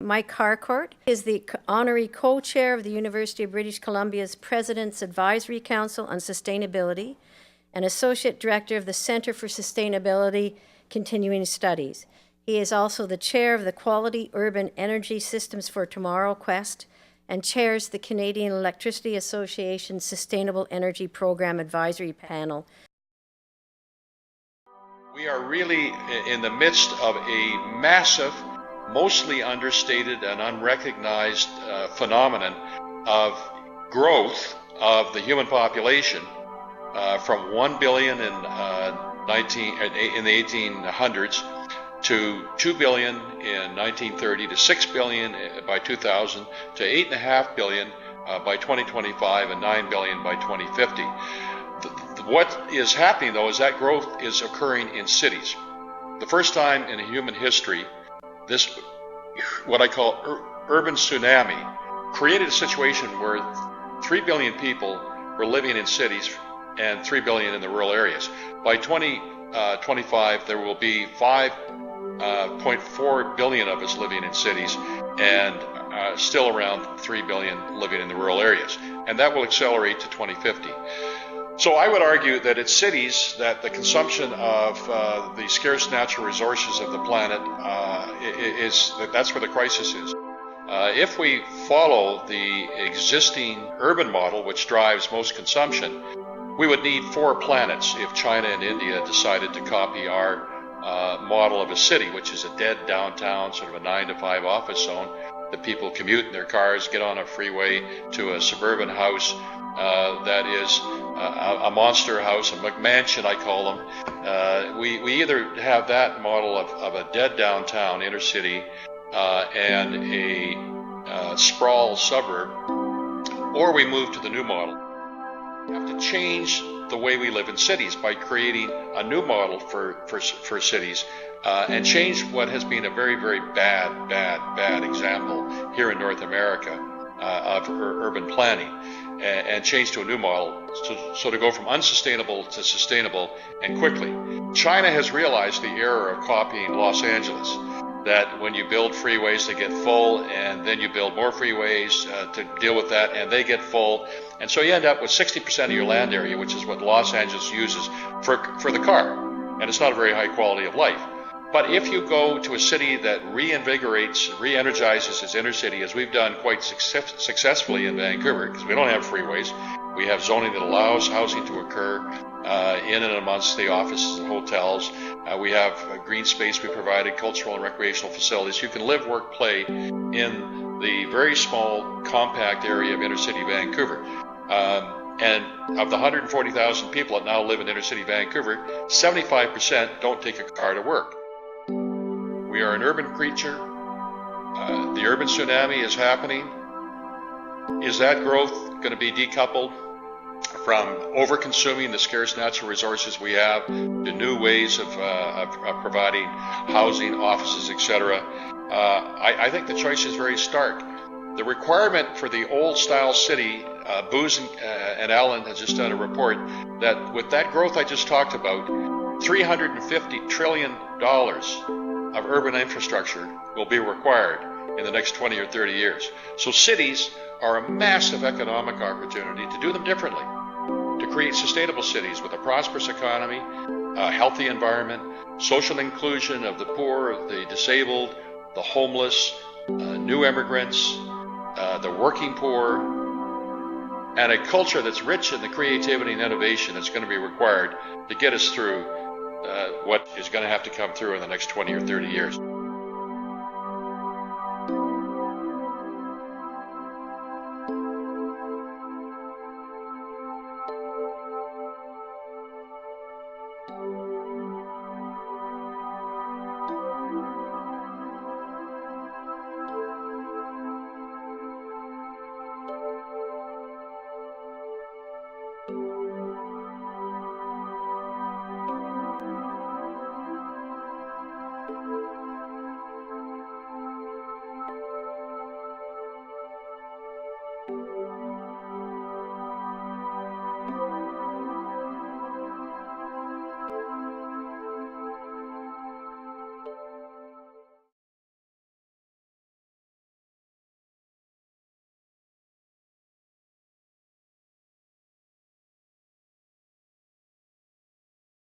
Mike Harcourt is the honorary co-chair of the University of British Columbia's President's Advisory Council on Sustainability and associate director of the Centre for Sustainability Continuing Studies. He is also the chair of the Quality Urban Energy Systems for Tomorrow Quest and chairs the Canadian Electricity Association's Sustainable Energy Program Advisory Panel. We are really in the midst of a massive, mostly understated and unrecognized phenomenon of growth of the human population from 1 billion in the 1800s to 2 billion in 1930 to 6 billion by 2000 to 8.5 billion by 2025 and 9 billion by 2050. What is happening though is that growth is occurring in cities. The first time in human history, this, what I call urban tsunami, created a situation where 3 billion people were living in cities and 3 billion in the rural areas. By 2025, there will be 5.4 billion of us living in cities and still around 3 billion living in the rural areas. And that will accelerate to 2050. So I would argue that it's cities that the consumption of the scarce natural resources of the planet that's where the crisis is. If we follow the existing urban model, which drives most consumption, we would need 4 planets if China and India decided to copy our model of a city, which is a dead downtown, sort of a 9 to 5 office zone, that people commute in their cars, get on a freeway to a suburban house that is a monster house, a McMansion I call them. We either have that model of a dead downtown, inner city, and a sprawl suburb, or we move to the new model. We have to change the way we live in cities by creating a new model for cities and change what has been a very, very bad example here in North America of urban planning and change to a new model, so to go from unsustainable to sustainable and quickly. China has realized the error of copying Los Angeles, that when you build freeways they get full, and then you build more freeways to deal with that, and they get full, and so you end up with 60% of your land area, which is what Los Angeles uses for the car, and it's not a very high quality of life. But if you go to a city that reinvigorates, re-energizes its inner city, as we've done quite successfully in Vancouver, because we don't have freeways, we have zoning that allows housing to occur in and amongst the offices and hotels. We have green space we provided, cultural and recreational facilities. You can live, work, play in the very small, compact area of inner city Vancouver. And of the 140,000 people that now live in inner city Vancouver, 75% don't take a car to work. We are an urban creature. The urban tsunami is happening. Is that growth going to be decoupled from over-consuming the scarce natural resources we have to new ways of providing housing, offices, etc.? I think the choice is very stark. The requirement for the old-style city, Booz and Allen has just done a report that with that growth I just talked about, $350 trillion of urban infrastructure will be required in the next 20 or 30 years. So cities are a massive economic opportunity to do them differently, to create sustainable cities with a prosperous economy, a healthy environment, social inclusion of the poor, the disabled, the homeless, new immigrants, the working poor, and a culture that's rich in the creativity and innovation that's going to be required to get us through what is going to have to come through in the next 20 or 30 years.